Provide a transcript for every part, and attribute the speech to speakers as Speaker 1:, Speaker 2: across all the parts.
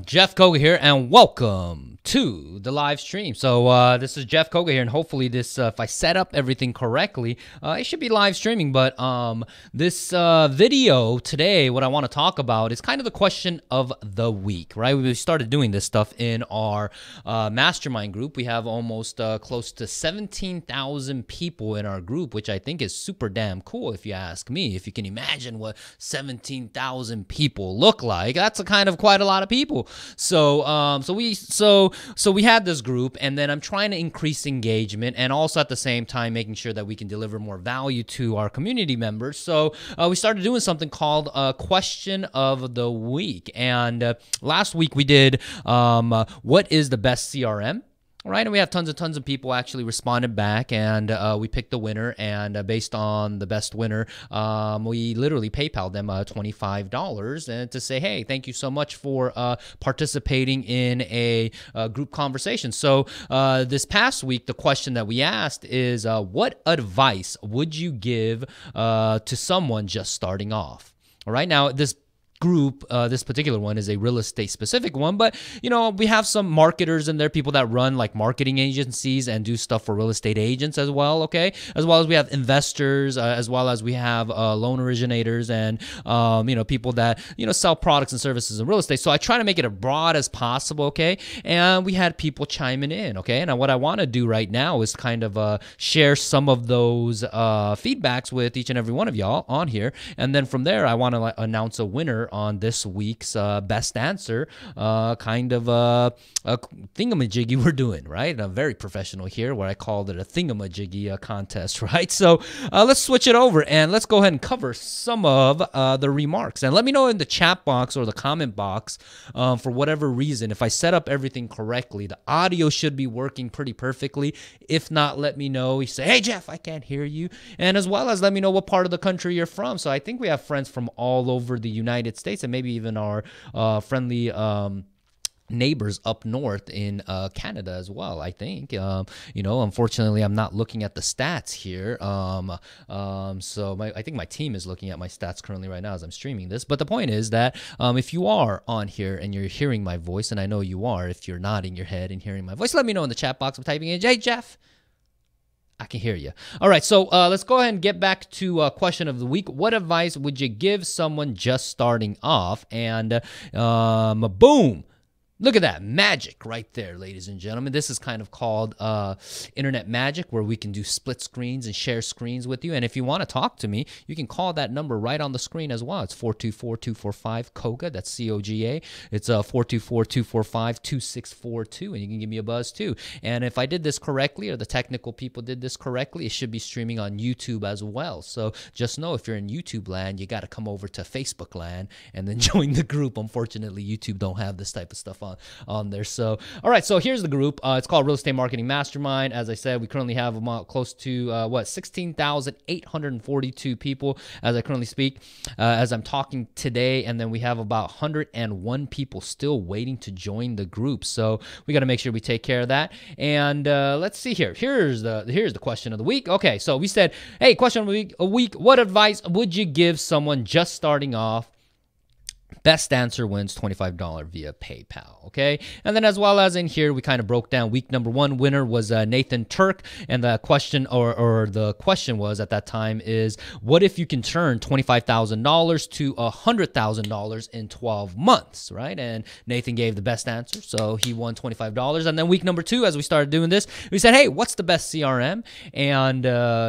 Speaker 1: Jeff COGA here, and welcome to the live stream. So this is Jeff COGA here, and hopefully this, if I set up everything correctly, it should be live streaming. But this video today, what I want to talk about is kind of the question of the week, right? We started doing this stuff in our mastermind group. We have almost close to 17,000 people in our group, which I think is super damn cool if you ask me. If you can imagine what 17,000 people look like, that's a kind of quite a lot of people. So we had this group, and then I'm trying to increase engagement, and also at the same time making sure that we can deliver more value to our community members. So we started doing something called question of the week, and last week we did what is the best CRM? Right, and we have tons of people actually responded back, and we picked the winner, and based on the best winner, we literally PayPal'd them $25 and to say, hey, thank you so much for participating in a group conversation. So this past week, the question that we asked is, what advice would you give to someone just starting off? All right, now this group, this particular one is a real estate specific one, but you know, we have some marketers in there, people that run like marketing agencies and do stuff for real estate agents as well, okay? As well as we have investors, as well as we have loan originators and you know, people that, you know, sell products and services in real estate. So I try to make it as broad as possible, okay? And we had people chiming in, okay? And what I want to do right now is kind of share some of those feedbacks with each and every one of y'all on here, and then from there I want to announce a winner on this week's best answer kind of a thingamajiggy we're doing, right? I'm very professional here, where I called it a thingamajiggy contest, right? So let's switch it over and let's go ahead and cover some of the remarks, and let me know in the chat box or the comment box for whatever reason, if I set up everything correctly, the audio should be working pretty perfectly. If not, let me know. You say, hey Jeff, I can't hear you, and as well as let me know what part of the country you're from. So I think we have friends from all over the United States, and maybe even our friendly neighbors up north in Canada as well, I think. You know, unfortunately, I'm not looking at the stats here. So I think my team is looking at my stats currently right now as I'm streaming this. But the point is that if you are on here and you're hearing my voice, and I know you are, if you're nodding your head and hearing my voice, let me know in the chat box of typing in, hey, Jeff, I can hear you. All right, so let's go ahead and get back to question of the week. What advice would you give someone just starting off? And boom. Look at that magic right there, ladies and gentlemen. This is kind of called internet magic, where we can do split screens and share screens with you. And if you want to talk to me, you can call that number right on the screen as well. It's 424-245-COGA. That's C-O-G-A. It's 424-245-2642, and you can give me a buzz too. And if I did this correctly, or the technical people did this correctly, it should be streaming on YouTube as well. So just know, if you're in YouTube land, you got to come over to Facebook land and then join the group. Unfortunately, YouTube don't have this type of stuff on there. So all right, so here's the group. It's called Real Estate Marketing Mastermind. As I said, we currently have close to 16,842 people as I currently speak, as I'm talking today, and then we have about 101 people still waiting to join the group. So we got to make sure we take care of that. And let's see here. Here's the question of the week. Okay, so we said, hey, question of the week. What advice would you give someone just starting off? Best answer wins $25 via PayPal, okay? And then as well as in here, we kind of broke down week number one. Winner was Nathan Turk, and the question or the question was at that time is, what if you can turn $25,000 to $100,000 in 12 months, right? And Nathan gave the best answer, so he won $25. And then week number two, as we started doing this, we said, hey, what's the best CRM? And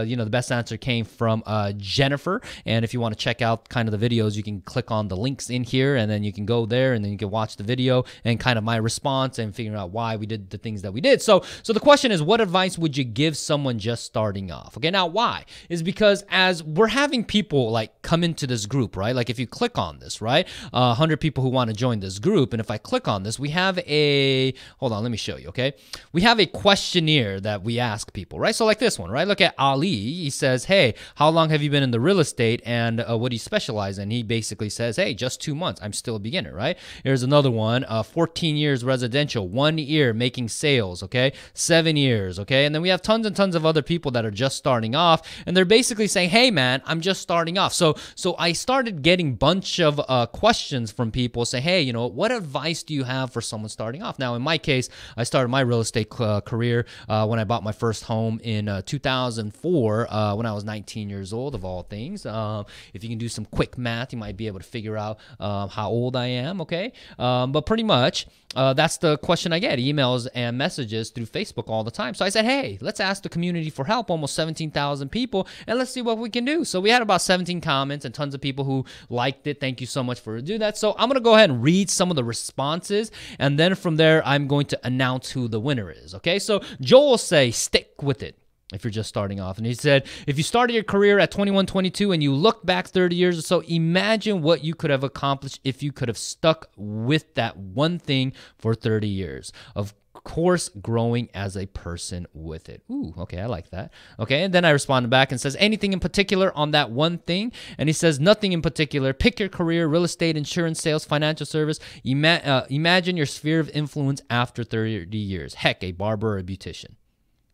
Speaker 1: you know, the best answer came from Jennifer. And if you want to check out kind of the videos, you can click on the links in here, and then you can go there, and then you can watch the video and kind of my response and figure out why we did the things that we did. So the question is, what advice would you give someone just starting off? Okay, now why? Is because as we're having people like come into this group, right? Like if you click on this, right? 100 people who want to join this group, and if I click on this, we have a, hold on, let me show you, okay? We have a questionnaire that we ask people, right? So like this one, right? Look at Ali. He says, hey, how long have you been in the real estate, and what do you specialize in? He basically says, hey, just 2 months. months. I'm still a beginner, right? Here's another one, 14 years residential, 1 year making sales, okay? 7 years, okay? And then we have tons and tons of other people that are just starting off, and they're basically saying, hey, man, I'm just starting off. So I started getting bunch of questions from people say, hey, you know, what advice do you have for someone starting off? Now, in my case, I started my real estate career when I bought my first home in 2004 when I was 19 years old, of all things. If you can do some quick math, you might be able to figure out how old I am, okay? But pretty much, that's the question I get, emails and messages through Facebook all the time. So I said, hey, let's ask the community for help, almost 17,000 people, and let's see what we can do. So we had about 17 comments and tons of people who liked it. Thank you so much for doing that. So I'm going to go ahead and read some of the responses, and then from there, I'm going to announce who the winner is, okay? So Joel say, stick with it if you're just starting off. And he said, if you started your career at 21, 22, and you look back 30 years or so, imagine what you could have accomplished if you could have stuck with that one thing for 30 years. Of course, growing as a person with it. Ooh, okay, I like that. Okay, and then I responded back and says, anything in particular on that one thing? And he says, nothing in particular. Pick your career, real estate, insurance, sales, financial service. Imagine your sphere of influence after 30 years. Heck, a barber or a beautician.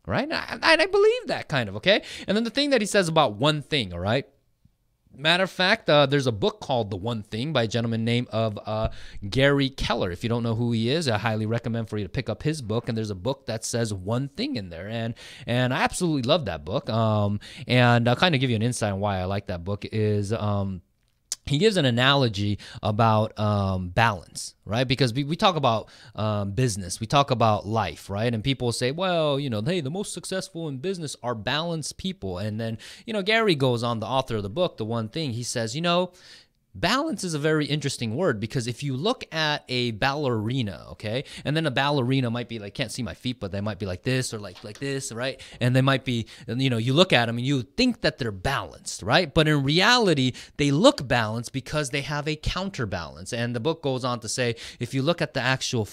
Speaker 1: Right? And I believe that kind of, okay? And then the thing that he says about one thing, all right? Matter of fact, there's a book called The One Thing by a gentleman named Gary Keller. If you don't know who he is, I highly recommend for you to pick up his book. And there's a book that says one thing in there. And I absolutely love that book. And I'll kind of give you an insight on why I like that book is... he gives an analogy about balance, right? Because we talk about business, we talk about life, right? And people say, well, you know, hey, the most successful in business are balanced people. And then, you know, Gary goes on, the author of the book, The One Thing, he says, you know, balance is a very interesting word because if you look at a ballerina, okay, and then a ballerina might be like, can't see my feet, but they might be like this or like this, right? And they might be, you know, you look at them and you think that they're balanced, right? But in reality, they look balanced because they have a counterbalance. And the book goes on to say, if you look at the actual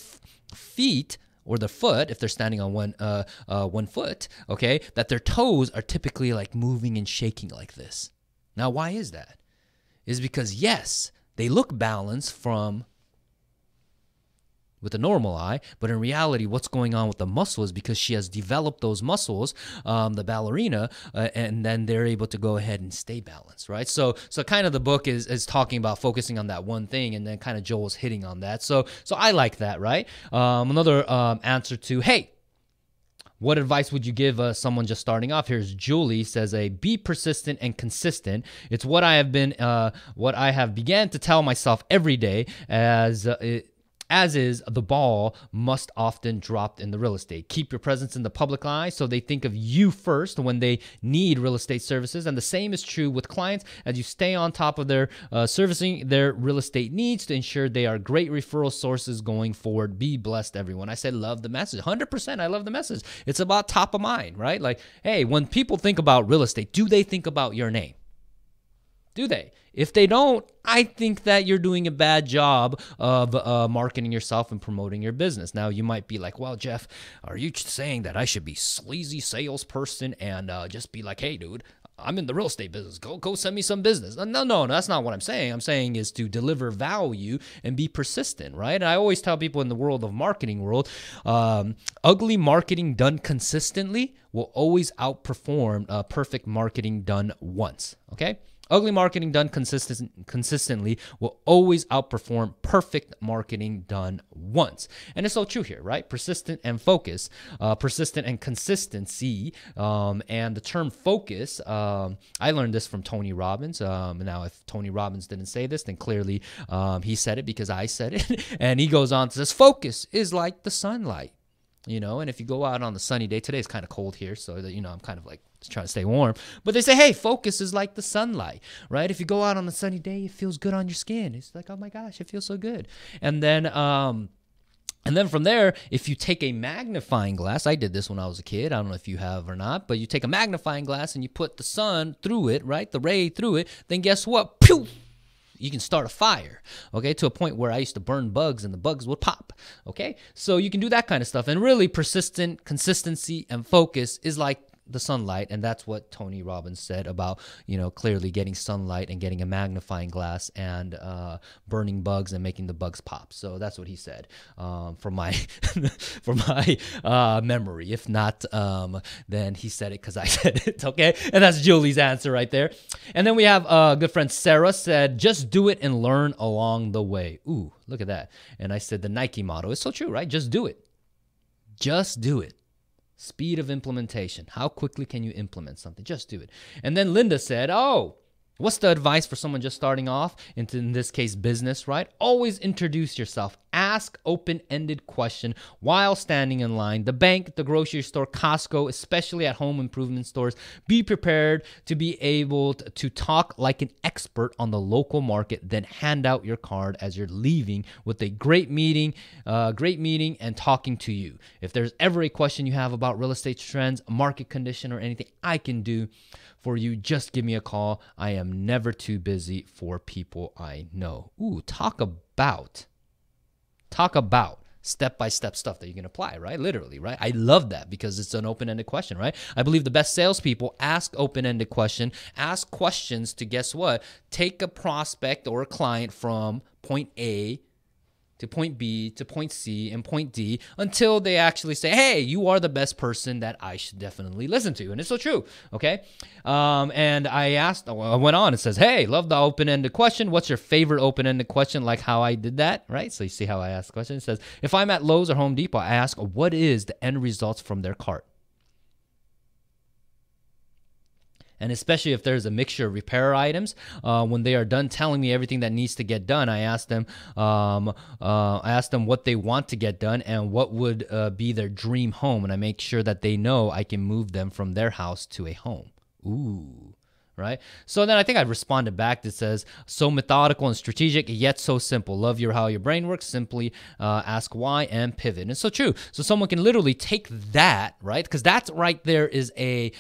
Speaker 1: feet, or the foot, if they're standing on one foot, okay, that their toes are typically like moving and shaking like this. Now, why is that? Is because, yes, they look balanced with the normal eye, but in reality, what's going on with the muscle is because she has developed those muscles, the ballerina, and then they're able to go ahead and stay balanced, right? So kind of the book is talking about focusing on that one thing, and then kind of Joel's hitting on that. So I like that, right? Another answer to, hey, what advice would you give someone just starting off? Here's Julie says, be persistent and consistent. It's what I have began to tell myself every day as is the ball must often drop in the real estate. Keep your presence in the public eye so they think of you first when they need real estate services. And the same is true with clients as you stay on top of their servicing their real estate needs to ensure they are great referral sources going forward. Be blessed, everyone. I said, love the message. 100%. I love the message. It's about top of mind, right? Like, hey, when people think about real estate, do they think about your name? Do they? If they don't, I think that you're doing a bad job of marketing yourself and promoting your business. Now, you might be like, well, Jeff, are you saying that I should be sleazy salesperson and just be like, hey, dude, I'm in the real estate business. Go send me some business. No, that's not what I'm saying. I'm saying is to deliver value and be persistent, right? And I always tell people in the world of marketing world, ugly marketing done consistently will always outperform perfect marketing done once, okay? Ugly marketing done consistently will always outperform perfect marketing done once. And it's so true here, right? Persistent and focus, persistent and consistency. And the term focus, I learned this from Tony Robbins. Now, if Tony Robbins didn't say this, then clearly he said it because I said it. And he goes on to say, focus is like the sunlight. You know, and if you go out on the sunny day, today's kind of cold here, so that, you know, I'm kind of like just trying to stay warm. But they say, hey, focus is like the sunlight, right? If you go out on a sunny day, it feels good on your skin. It's like, oh my gosh, it feels so good. And then from there, if you take a magnifying glass, I did this when I was a kid. I don't know if you have or not, but you take a magnifying glass and you put the sun through it, right? The ray through it, then guess what? Pew! You can start a fire, okay, to a point where I used to burn bugs and the bugs would pop, okay? So you can do that kind of stuff. And really persistent, consistency, and focus is like the sunlight, and that's what Tony Robbins said about, clearly getting sunlight and getting a magnifying glass and burning bugs and making the bugs pop. So that's what he said, from my from my memory. If not, then he said it because I said it. Okay, and that's Julie's answer right there. And then we have a good friend Sarah said, "Just do it and learn along the way." Ooh, look at that. And I said the Nike motto is so true, right? Just do it. Just do it. Speed of implementation. How quickly can you implement something? Just do it. And then Linda said, "Oh, what's the advice for someone just starting off, in this case, business, right? Always introduce yourself. Ask open-ended question while standing in line. The bank, the grocery store, Costco, especially at home improvement stores. Be prepared to be able to talk like an expert on the local market. Then hand out your card as you're leaving with a great meeting and talking to you. If there's ever a question you have about real estate trends, market condition, or anything I can do for you, just give me a call. I am never too busy for people I know." Ooh, talk about step-by-step stuff that you can apply, right? Literally, right? I love that because it's an open-ended question, right? I believe the best salespeople ask open-ended ask questions to, guess what? Take a prospect or a client from point A to point B to point C and point D until they actually say, "Hey, you are the best person that I should definitely listen to." And it's so true, okay? And I went on and says, "Hey, love the open-ended question. What's your favorite open-ended question?" Like how I did that, right? So you see how I asked the question. It says, if I'm at Lowe's or Home Depot, I ask, what is the end results from their cart? And especially if there's a mixture of repair items, when they are done telling me everything that needs to get done, I ask them what they want to get done and what would be their dream home. And I make sure that they know I can move them from their house to a home. Ooh. Right? So then I think I responded back that says, "So methodical and strategic, yet so simple. Love how your brain works. Simply ask why and pivot." And it's so true. So someone can literally take that, right? Because that's right there is a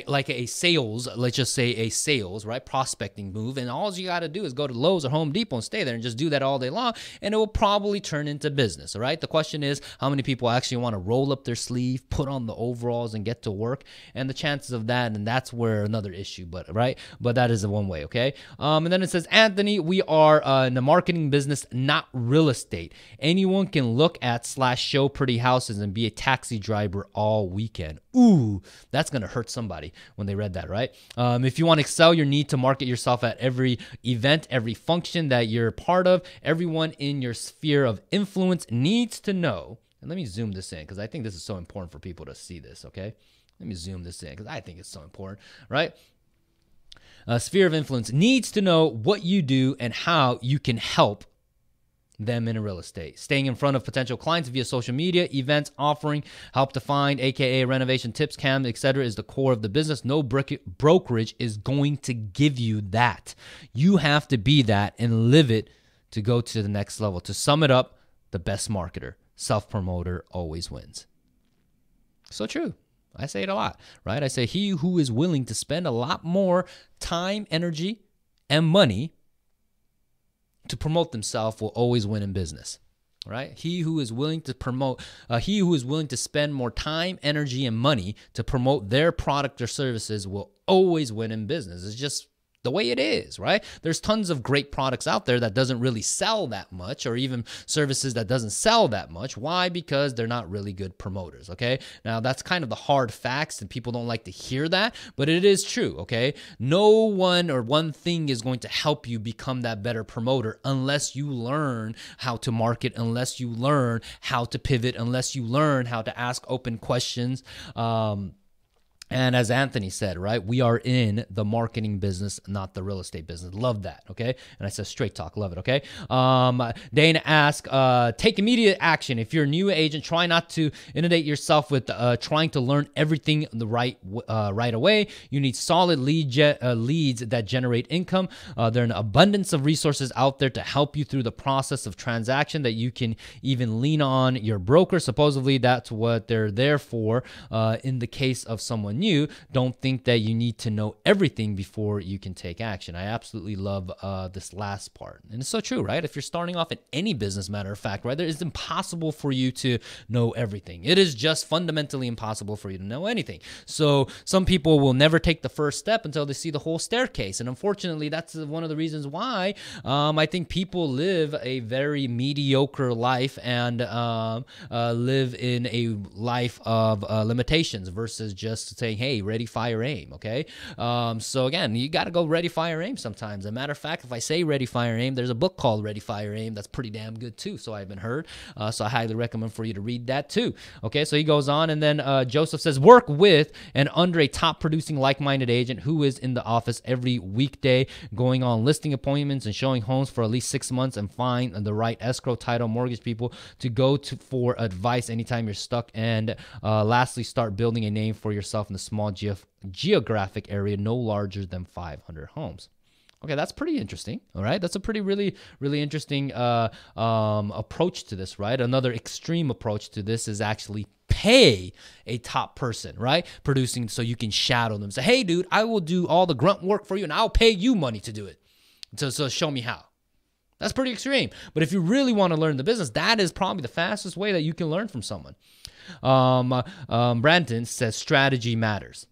Speaker 1: like a sales, let's just say a sales, right, prospecting move. And all you got to do is go to Lowe's or Home Depot and stay there and just do that all day long, and it will probably turn into business, all right? The question is, how many people actually want to roll up their sleeve, put on the overalls, and get to work? And the chances of that, and that's where another issue, but that is the one way, okay? And then it says, "Anthony, we are in the marketing business, not real estate. Anyone can look at / show pretty houses and be a taxi driver all weekend." Ooh, that's going to hurt somebody when they read that, right? If you want to excel, you need to market yourself at every event, every function that you're a part of. Everyone in your sphere of influence needs to know. And let me zoom this in because I think this is so important for people to see this, okay? Let me zoom this in because I think it's so important, right? Sphere of influence needs to know what you do and how you can help them in real estate. Staying in front of potential clients via social media, events, offering help to find, aka renovation tips, cam, etc., is the core of the business. No brokerage is going to give you that. You have to be that and live it to go to the next level. To sum it up, the best marketer, self-promoter, always wins. So true. I say it a lot, right? I say he who is willing to spend a lot more time, energy, and money to promote themselves will always win in business, right? He who is willing to spend more time, energy, and money to promote their product or services will always win in business. It's just the way it is, right? There's tons of great products out there that doesn't really sell that much, or even services that doesn't sell that much. Why? Because they're not really good promoters, okay? Now, that's kind of the hard facts, and people don't like to hear that, but it is true, okay? No one or one thing is going to help you become that better promoter unless you learn how to market, unless you learn how to pivot, unless you learn how to ask open questions. And as Anthony said, right, we are in the marketing business, not the real estate business. Love that, okay? And I said straight talk, love it, okay? Dana asked, take immediate action. If you're a new agent, try not to inundate yourself with trying to learn everything right away. You need solid leads that generate income. There are an abundance of resources out there to help you through the process of transaction that you can even lean on your broker. Supposedly, that's what they're there for in the case of someone telling you, don't think that you need to know everything before you can take action. I absolutely love this last part. And it's so true, right? If you're starting off in any business, matter of fact, right, it's impossible for you to know everything. It is just fundamentally impossible for you to know anything. So some people will never take the first step until they see the whole staircase. And unfortunately, that's one of the reasons why I think people live a very mediocre life and live in a life of limitations versus just saying, hey, ready, fire, aim, okay? So again, you got to go ready, fire, aim sometimes. As a matter of fact, if I say ready, fire, aim, there's a book called Ready, Fire, Aim that's pretty damn good too, so I've been heard. So I highly recommend for you to read that too, okay? So he goes on, and then Joseph says, work with and under a top producing like-minded agent who is in the office every weekday, going on listing appointments and showing homes for at least 6 months, and find the right escrow, title, mortgage people to go to for advice anytime you're stuck. And lastly, start building a name for yourself in the small geographic area no larger than 500 homes. Okay, that's pretty interesting. All right, that's a pretty really interesting approach to this, right? Another extreme approach to this is actually pay a top person, right? Producing, so you can shadow them. Say, hey, dude, I will do all the grunt work for you, and I'll pay you money to do it. So show me how. That's pretty extreme. But if you really want to learn the business, that is probably the fastest way that you can learn from someone. Brandon says strategy matters.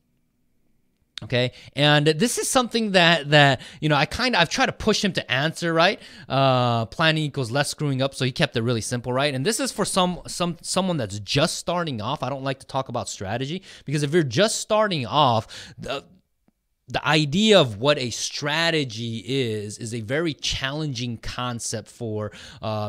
Speaker 1: Okay, and this is something that you know, I've tried to push him to answer, right? Planning equals less screwing up, so he kept it really simple, right? And this is for someone that's just starting off. I don't like to talk about strategy, because if you're just starting off, the idea of what a strategy is a very challenging concept for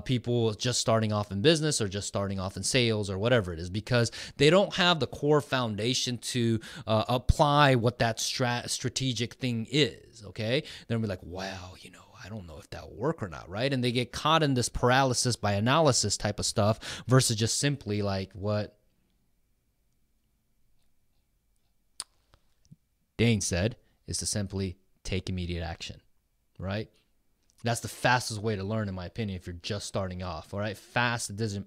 Speaker 1: people just starting off in business or just starting off in sales or whatever it is, because they don't have the core foundation to apply what that strategic thing is, okay? They'll be like, wow, you know, I don't know if that will work or not, right? And they get caught in this paralysis by analysis type of stuff versus just simply like what Dane said, is to simply take immediate action, right? That's the fastest way to learn, in my opinion, if you're just starting off, all right? Fast decisions.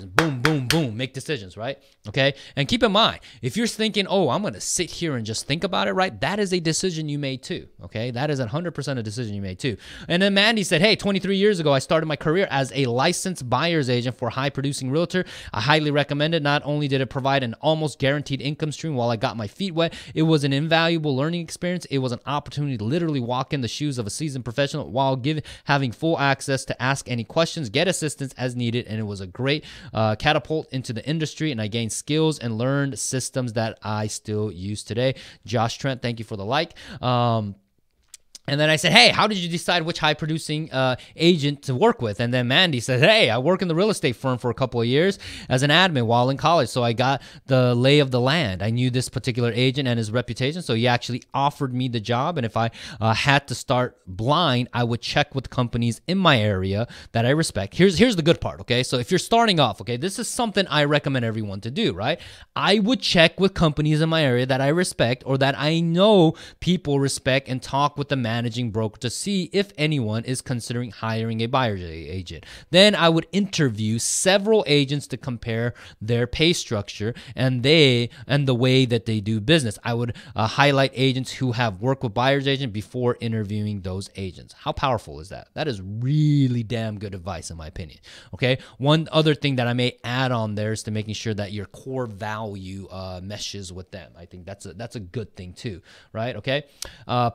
Speaker 1: Boom, boom, boom. Make decisions, right? Okay? And keep in mind, if you're thinking, oh, I'm going to sit here and just think about it, right? That is a decision you made too, okay? That is 100% a decision you made too. And then Mandy said, hey, 23 years ago, I started my career as a licensed buyer's agent for a high-producing realtor. I highly recommend it. Not only did it provide an almost guaranteed income stream while I got my feet wet, it was an invaluable learning experience. It was an opportunity to literally walk in the shoes of a seasoned professional while having full access to ask any questions, get assistance as needed, and it was a great catapult into the industry, and I gained skills and learned systems that I still use today. Josh Trent, thank you for the like. And then I said, hey, how did you decide which high-producing agent to work with? And then Mandy said, hey, I work in the real estate firm for a couple of years as an admin while in college, so I got the lay of the land. I knew this particular agent and his reputation, so he actually offered me the job, and if I had to start blind, I would check with companies in my area that I respect. Here's the good part, okay? So if you're starting off, okay, this is something I recommend everyone to do, right? I would check with companies in my area that I respect or that I know people respect and talk with the managing broker to see if anyone is considering hiring a buyer's agent. Then I would interview several agents to compare their pay structure and the way that they do business. I would highlight agents who have worked with buyer's agent before interviewing those agents. How powerful is that? That is really damn good advice, in my opinion. Okay. One other thing that I may add on there is to making sure that your core value meshes with them. I think that's a good thing too, right? Okay.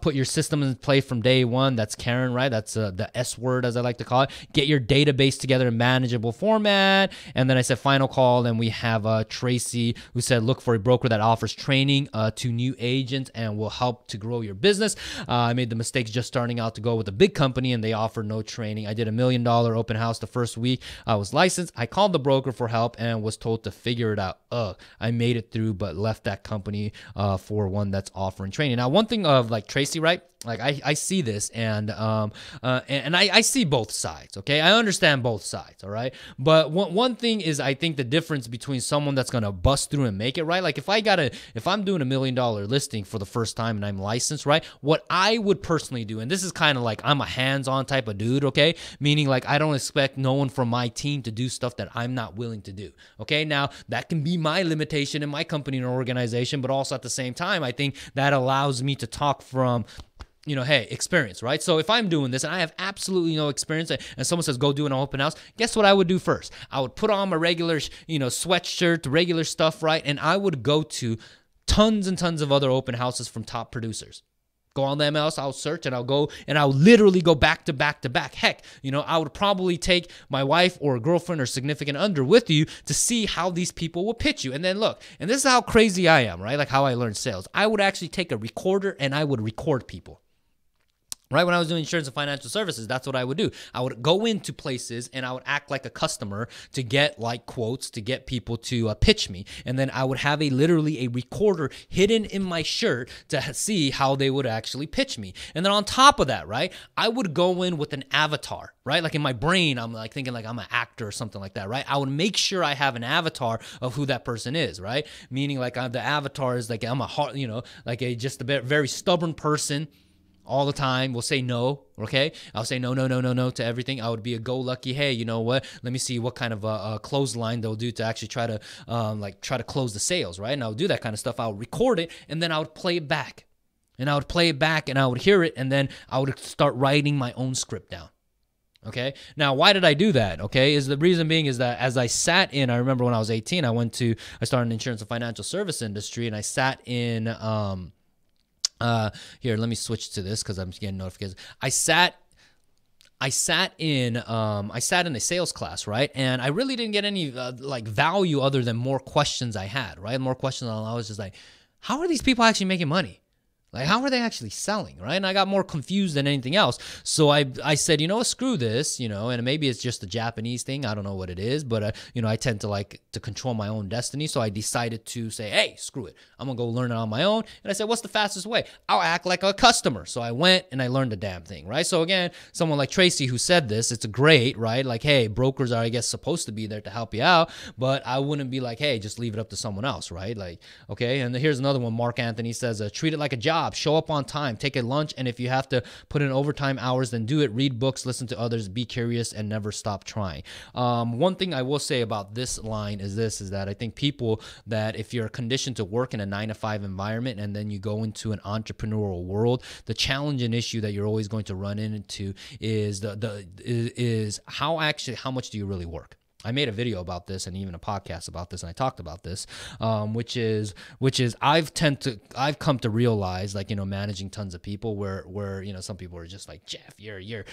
Speaker 1: Put your system in place from day one. That's Karen, right? That's the S word, as I like to call it. Get your database together in manageable format. And then I said final call. Then we have Tracy, who said look for a broker that offers training to new agents and will help to grow your business. I made the mistake just starting out to go with a big company and they offer no training. I did $1 million open house the first week I was licensed. I called the broker for help and was told to figure it out. I made it through, but left that company for one that's offering training. Now, one thing of like Tracy, right? Like I see this, and I see both sides. Okay, I understand both sides. All right, but one thing is, I think the difference between someone that's gonna bust through and make it, right? Like if I'm doing $1 million listing for the first time and I'm licensed, right? What I would personally do, and this is kind of like I'm a hands-on type of dude. Okay, meaning like I don't expect no one from my team to do stuff that I'm not willing to do. Okay, now that can be my limitation in my company or organization, but also at the same time, I think that allows me to talk from, hey, experience, right? So if I'm doing this and I have absolutely no experience and someone says, go do an open house, guess what I would do first? I would put on my regular, sweatshirt, regular stuff, right? And I would go to tons and tons of other open houses from top producers. Go on the MLS, I'll search, and I'll literally go back to back to back. Heck, I would probably take my wife or girlfriend or significant other with you to see how these people will pitch you. And then look, and this is how crazy I am, right? Like how I learned sales. I would actually take a recorder and I would record people. Right, when I was doing insurance and financial services, that's what I would do. I would go into places and I would act like a customer to get like quotes, to get people to pitch me. And then I would have literally a recorder hidden in my shirt to see how they would actually pitch me. And then on top of that, right, I would go in with an avatar, right? Like in my brain, I'm like thinking like I'm an actor or something like that, right? I would make sure I have an avatar of who that person is, right? Meaning like the avatar is like I'm a hard, like just a very stubborn person. All the time, we'll say no, okay? I'll say no to everything. I would be a go-lucky, hey, you know what? Let me see what kind of a clothesline they'll do to actually try to close the sales, right? And I would do that kind of stuff. I would record it, and then I would play it back. And I would play it back, and I would hear it, and then I would start writing my own script down. Okay. Now, why did I do that? Okay. Is the reason being is that as I sat in, I remember when I was 18, I started in the insurance and financial service industry, and I sat in, here, let me switch to this because I'm getting notifications. I sat in a sales class, right? And I really didn't get any like value other than more questions I had, right? More questions. I was just like, how are these people actually making money? Like, how are they actually selling, right? And I got more confused than anything else. So I said, screw this, and maybe it's just a Japanese thing. I don't know what it is, but, I tend to like to control my own destiny. So I decided to say, hey, screw it. I'm going to go learn it on my own. And I said, what's the fastest way? I'll act like a customer. So I went and I learned the damn thing, right? So again, someone like Tracy who said this, it's great, right? Like, hey, brokers are, I guess, supposed to be there to help you out, but I wouldn't be like, hey, just leave it up to someone else, right? Like, okay. And here's another one. Mark Anthony says, treat it like a job. Show up on time, take a lunch, and if you have to put in overtime hours, then do it. Read books, listen to others, be curious, and never stop trying. One thing I will say about this line is that I think people that if you're conditioned to work in a 9-to-5 environment and then you go into an entrepreneurial world, the challenge and issue that you're always going to run into is how much do you really work? I made a video about this and even a podcast about this, and I talked about this, which is I've come to realize, like, managing tons of people where some people are just like, Jeff, you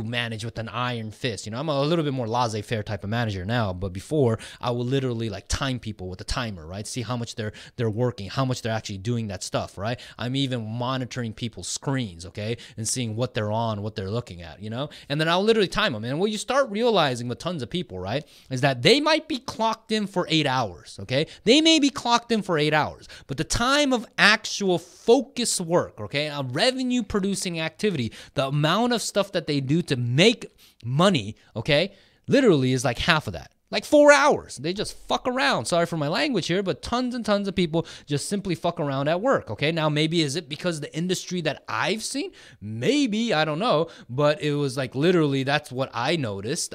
Speaker 1: manage with an iron fist. I'm a little bit more laissez-faire type of manager now, but before I would literally like time people with a timer, right? See how much they're working, how much they're actually doing that stuff, right? I'm even monitoring people's screens, okay, and seeing what they're on, what they're looking at, and then I'll literally time them. And when you start realizing with tons of people, right, is that they might be clocked in for 8 hours, okay? They may be clocked in for 8 hours, but the time of actual focus work, okay, a revenue producing activity, the amount of stuff that they do to make money, okay, literally is like half of that. Like 4 hours. They just fuck around. Sorry for my language here, but tons and tons of people just simply fuck around at work. Okay. Now, maybe is it because the industry that I've seen? Maybe, I don't know. But it was like literally that's what I noticed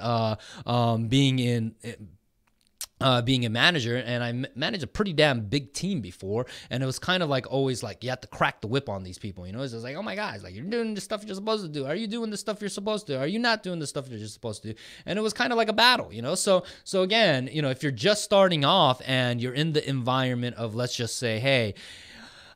Speaker 1: being a manager, and I managed a pretty damn big team before, and it was kind of like always like you have to crack the whip on these people, it's just like, oh my God, like you're doing the stuff you're supposed to do. Are you doing the stuff you're supposed to? Are you not doing the stuff you're supposed to do? And it was kind of like a battle, so again, if you're just starting off and you're in the environment of, let's just say, hey,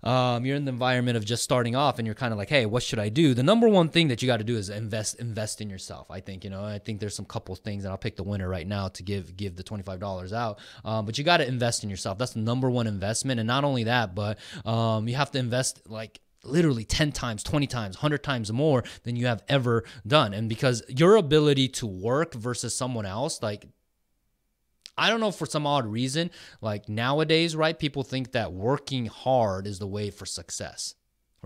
Speaker 1: you're in the environment of just starting off and you're kind of like, hey, what should I do? The number one thing that you got to do is invest in yourself. I think, I think there's some couple of things, and I'll pick the winner right now to give the $25 out. But you got to invest in yourself. That's the number one investment. And not only that, but you have to invest like literally 10 times, 20 times, 100 times more than you have ever done. And because your ability to work versus someone else, like, I don't know, for some odd reason, like nowadays, right, people think that working hard is the way for success,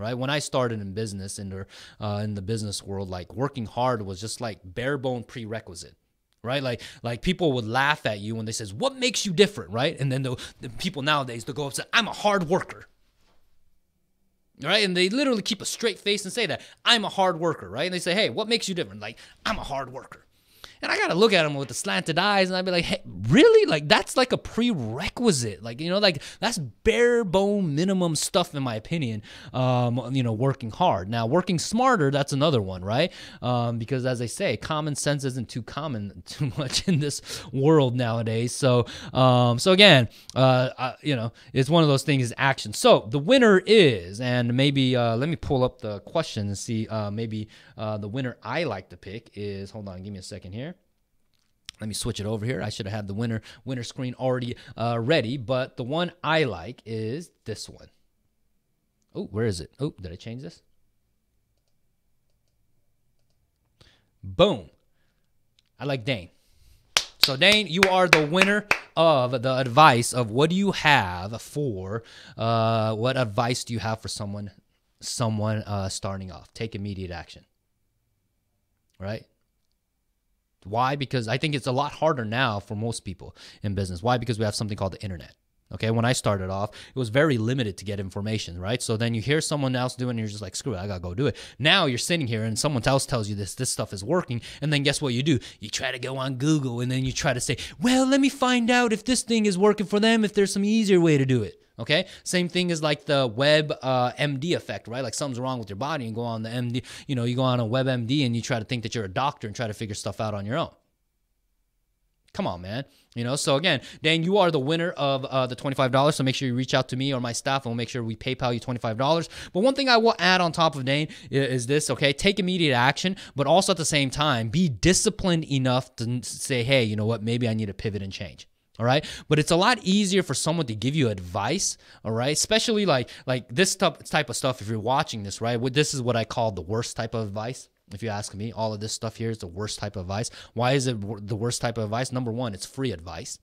Speaker 1: right? When I started in business in the business world, like working hard was just like bare bone prerequisite. Right, like people would laugh at you when they says, "What makes you different?" Right, and then the people nowadays they'll go up and say, "I'm a hard worker." Right, and they literally keep a straight face and say that I'm a hard worker. Right, and they say, "Hey, what makes you different?" Like, I'm a hard worker. And I gotta look at them with the slanted eyes, and I'd be like, "Hey, really? Like that's like a prerequisite. Like like that's bare bone minimum stuff in my opinion. Working hard. Now, working smarter, that's another one, right? Because as I say, common sense isn't too much in this world nowadays. So again, it's one of those things. Is action. So the winner is, and maybe let me pull up the question and see. Maybe the winner I like to pick is. Hold on, give me a second here. Let me switch it over here. I should have had the winner screen already ready, but the one I like is this one. Oh, where is it? Oh, did I change this? Boom. I like Dane. So Dane, you are the winner of the advice of what do you have for, what advice do you have for someone starting off? Take immediate action, right? Why? Because I think it's a lot harder now for most people in business. Why? Because we have something called the internet. Okay, when I started off, it was very limited to get information, right? So then you hear someone else doing it, and you're just like, screw it, I gotta go do it. Now you're sitting here and someone else tells you this stuff is working, and then guess what you do? You try to go on Google, and then you try to say, well, let me find out if this thing is working for them, if there's some easier way to do it. Okay, same thing as like the web MD effect, right? Like something's wrong with your body and go on the MD, you go on a web MD and you try to think that you're a doctor and try to figure stuff out on your own. Come on, man. So again, Dan, you are the winner of the $25. So make sure you reach out to me or my staff and we'll make sure we PayPal you $25. But one thing I will add on top of Dane is this, okay? Take immediate action, but also at the same time, be disciplined enough to say, hey, you know what? Maybe I need to pivot and change. All right. But it's a lot easier for someone to give you advice. All right. Especially like this type of stuff. If you're watching this, right, this is what I call the worst type of advice. If you ask me, all of this stuff here is the worst type of advice. Why is it the worst type of advice? Number one, it's free advice.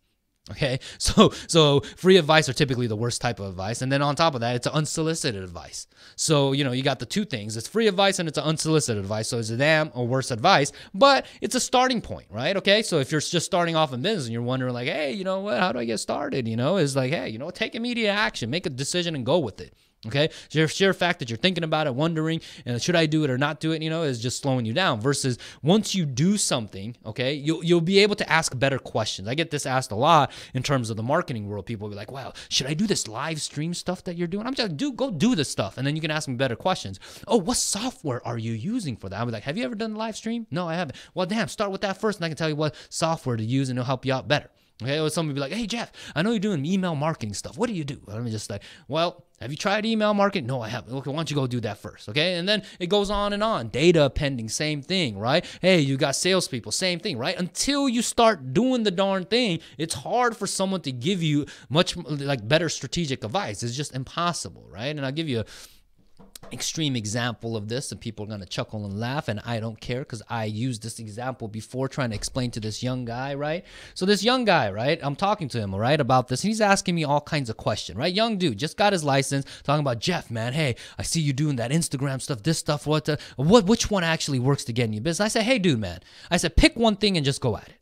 Speaker 1: Okay, so free advice are typically the worst type of advice. And then on top of that, it's unsolicited advice. So, you got the two things. It's free advice and it's unsolicited advice. So it's a damn or worse advice, but it's a starting point, right? Okay, so if you're just starting off in business and you're wondering like, hey, you know what, how do I get started? It's like, hey, take immediate action, make a decision and go with it. Okay, so your sheer fact that you're thinking about it, wondering, and should I do it or not do it, is just slowing you down. Versus once you do something, okay, you'll be able to ask better questions. I get this asked a lot in terms of the marketing world. People will be like, "Wow, should I do this live stream stuff that you're doing?" I'm just like, go do this stuff, and then you can ask me better questions. Oh, what software are you using for that? I'm like, have you ever done a live stream? No, I haven't. Well, damn, start with that first, and I can tell you what software to use, and it'll help you out better. Okay, or somebody be like, hey, Jeff, I know you're doing email marketing stuff. What do you do? I'm just like, well, have you tried email marketing? No, I haven't. Okay, why don't you go do that first, okay? And then it goes on and on. Data pending, same thing, right? Hey, you got salespeople, same thing, right? Until you start doing the darn thing, it's hard for someone to give you much like better strategic advice. It's just impossible, right? And I'll give you a extreme example of this, and people are going to chuckle and laugh, and I don't care because I used this example before trying to explain to this young guy, right? So this young guy, right, I'm talking to him, all right, about this, and he's asking me all kinds of questions, right? Young dude, just got his license, talking about, Jeff, man, hey, I see you doing that Instagram stuff, this stuff, which one actually works to get in your business? I said, hey, dude, man, I said, pick one thing and just go at it.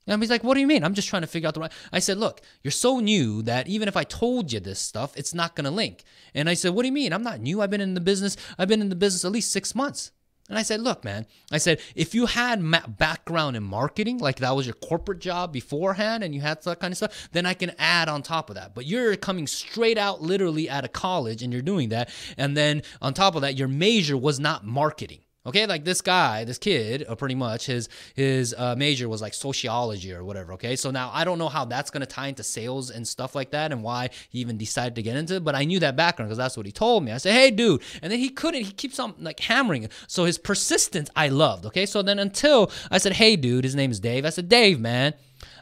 Speaker 1: And he's like, what do you mean? I'm just trying to figure out the right. I said, look, you're so new that even if I told you this stuff, it's not going to link. And I said, what do you mean? I'm not new. I've been in the business at least 6 months. And I said, look, man, I said, if you had background in marketing, like that was your corporate job beforehand and you had that kind of stuff, then I can add on top of that. But you're coming straight out literally out of college and you're doing that. And then on top of that, your major was not marketing. Okay, like this kid, pretty much his major was like sociology or whatever. Okay, so now I don't know how that's going to tie into sales and stuff like that and why he even decided to get into it, but I knew that background because that's what he told me. I said, hey, dude, and then he keeps on like hammering it. So his persistence I loved. Okay, so then until I said, hey, dude, his name is Dave. I said, Dave, man,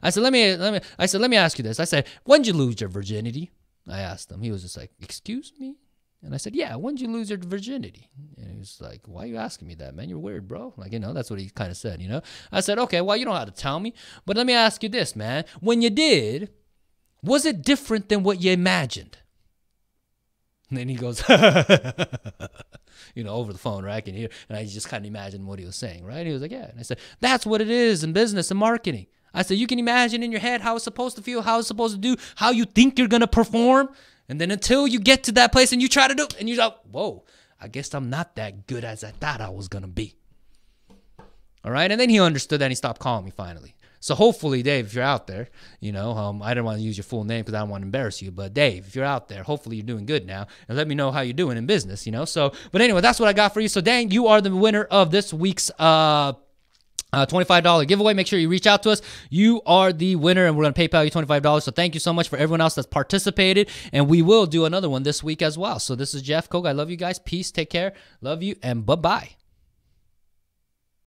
Speaker 1: I said, let me ask you this. I said, when did you lose your virginity? I asked him. He was just like, excuse me? And I said, yeah, when did you lose your virginity? And he was like, why are you asking me that, man? You're weird, bro. Like, that's what he kind of said, I said, okay, well, you don't have to tell me. But let me ask you this, man. When you did, was it different than what you imagined? And then he goes, over the phone, right? I can hear. And I just kind of imagine what he was saying, right? He was like, yeah. And I said, that's what it is in business and marketing. I said, you can imagine in your head how it's supposed to feel, how it's supposed to do, how you think you're going to perform. And then until you get to that place and you try to do it, and you're like, whoa, I guess I'm not that good as I thought I was going to be. All right. And then he understood that and he stopped calling me finally. So hopefully, Dave, if you're out there, I don't want to use your full name because I don't want to embarrass you. But Dave, if you're out there, hopefully you're doing good now. And let me know how you're doing in business, So, but anyway, that's what I got for you. So, Dan, you are the winner of this week's $25 giveaway. Make sure you reach out to us. You are the winner, and we're going to PayPal you $25. So thank you so much for everyone else that's participated. And we will do another one this week as well. So this is Jeff Koga. I love you guys. Peace. Take care. Love you. And bye-bye.